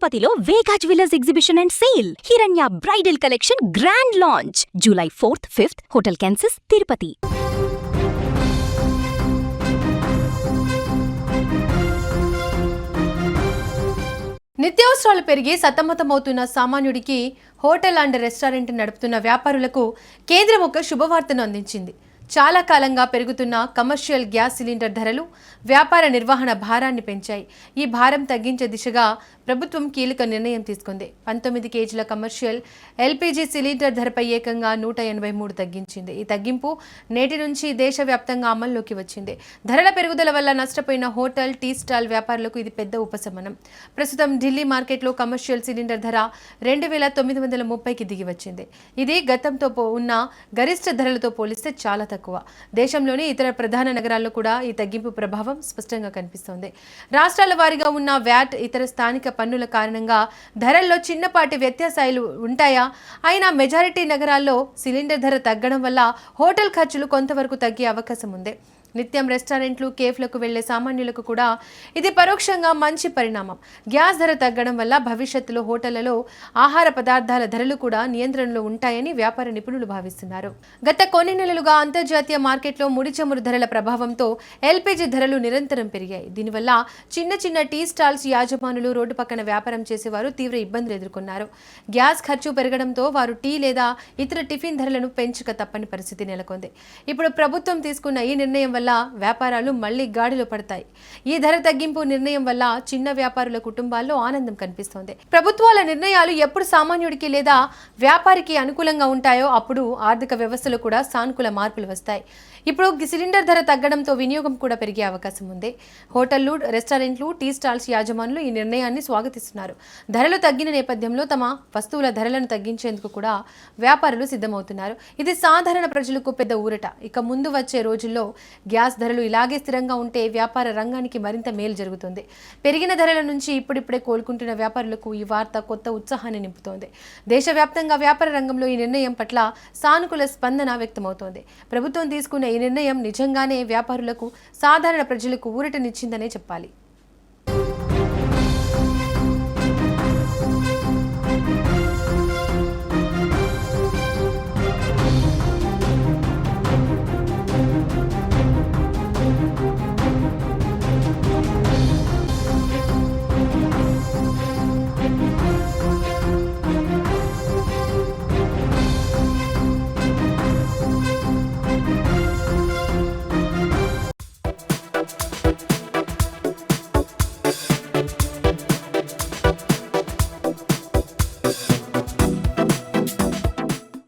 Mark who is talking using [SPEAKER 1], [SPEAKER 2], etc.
[SPEAKER 1] తిరుపతిలో Vega jewellers exhibition and sale. Hiranya bridal collection grand launch July 4th, 5th, hotel కాన్సిస్, తిరుపతి.
[SPEAKER 2] నిత్యావసరాలు పెరిగి సతమతమవుతున్న సామాన్యుడికి హోటల్ అండ్ రెస్టారెంట్ నడుపుతున్న వ్యాపారులకు కేంద్రం ఒక శుభవార్తను అందించింది. చాలా కాలంగా పెరుగుతున్న కమర్షియల్ గ్యాస్ సిలిండర్ ధరలు వ్యాపార నిర్వహణ భారాన్ని పెంచాయి. ఈ భారం తగ్గించే దిశగా ప్రభుత్వం కీలక నిర్ణయం తీసుకుంది. 19 కేజీల కమర్షియల్ ఎల్పీజీ సిలిండర్ ధరపై ఏకంగా 183 తగ్గించింది. ఈ తగ్గింపు నేటి నుంచి దేశవ్యాప్తంగా అమల్లోకి వచ్చింది. ధరల పెరుగుదల వల్ల నష్టపోయిన హోటల్, టీ స్టాల్ వ్యాపారులకు ఇది పెద్ద ఉపశమనం. ప్రస్తుతం ఢిల్లీ మార్కెట్లో కమర్షియల్ సిలిండర్ ధర 2930కి దిగి వచ్చింది. ఇది గతంతో ఉన్న గరిష్ట ధరలతో పోలిస్తే చాలా తక్కువ. దేశంలోని ఇతర ప్రధాన నగరాల్లో కూడా ఈ తగ్గింపు ప్రభావం స్పష్టంగా కనిపిస్తోంది. రాష్ట్రాల వారీగా ఉన్న వ్యాట్, ఇతర స్థానిక పన్నుల కారణంగా ధరల్లో చిన్నపాటి వ్యత్యాసాలు ఉంటాయా? అయినా మెజారిటీ నగరాల్లో సిలిండర్ ధర తగ్గడం వల్ల హోటల్ ఖర్చులు కొంతవరకు తగ్గే అవకాశం ఉంది. నిత్యం రెస్టారెంట్లు, కేఫ్లకు వెళ్లే సామాన్యులకు కూడా ఇది పరోక్షంగా మంచి పరిణామం. గ్యాస్ ధర తగ్గడం వల్ల భవిష్యత్తులో హోటళ్లలో ఆహార పదార్థాల ధరలు కూడా నియంత్రణలో ఉంటాయని వ్యాపార నిపుణులు భావిస్తున్నారు. గత కొన్ని నెలలుగా అంతర్జాతీయ మార్కెట్లో ముడి చమురు ధరల ప్రభావంతో ఎల్పీజీ ధరలు నిరంతరం పెరిగాయి. దీనివల్ల చిన్న చిన్న టీ స్టాల్స్ యాజమానులు, రోడ్డు పక్కన వ్యాపారం చేసేవారు తీవ్ర ఇబ్బందులు ఎదుర్కొన్నారు. గ్యాస్ ఖర్చు పెరగడంతో వారు టీ లేదా ఇతర టిఫిన్ ధరలను పెంచక తప్పని పరిస్థితి నెలకొంది. ఇప్పుడు ప్రభుత్వం తీసుకున్న ఈ నిర్ణయం వల్ల వ్యాపారాలు మళ్లీ గాడిలో పడతాయి. ఈ ధర తగ్గింపు నిర్ణయం వల్ల చిన్న వ్యాపారుల కుటుంబాల్లో ఆనందం కనిపిస్తోంది. ప్రభుత్వాల నిర్ణయాలు ఎప్పుడు సామాన్యుడికి లేదా వ్యాపారికి అనుకూలంగా ఉంటాయో అప్పుడు ఆర్థిక వ్యవస్థలో కూడా సానుకూల మార్పులు వస్తాయి. ఇప్పుడు సిలిండర్ ధర తగ్గడంతో వినియోగం కూడా పెరిగే అవకాశం ఉంది. హోటళ్లు, రెస్టారెంట్లు, టీ స్టాల్స్ యాజమానులు ఈ నిర్ణయాన్ని స్వాగతిస్తున్నారు. ధరలు తగ్గిన నేపథ్యంలో తమ వస్తువుల ధరలను తగ్గించేందుకు కూడా వ్యాపారులు సిద్ధమవుతున్నారు. ఇది సాధారణ ప్రజలకు పెద్ద ఊరట. ఇక ముందు వచ్చే రోజుల్లో గ్యాస్ ధరలు ఇలాగే స్థిరంగా ఉంటే వ్యాపార రంగానికి మరింత మేలు జరుగుతుంది. పెరిగిన ధరల నుంచి ఇప్పుడిప్పుడే కోలుకుంటున్న వ్యాపారులకు ఈ వార్త కొత్త ఉత్సాహాన్ని నింపుతోంది. దేశవ్యాప్తంగా వ్యాపార రంగంలో ఈ నిర్ణయం పట్ల సానుకూల స్పందన వ్యక్తమవుతోంది. ప్రభుత్వం తీసుకున్న ఈ నిర్ణయం నిజంగానే వ్యాపారులకు, సాధారణ ప్రజలకు ఊరటనిచ్చిందనే చెప్పాలి.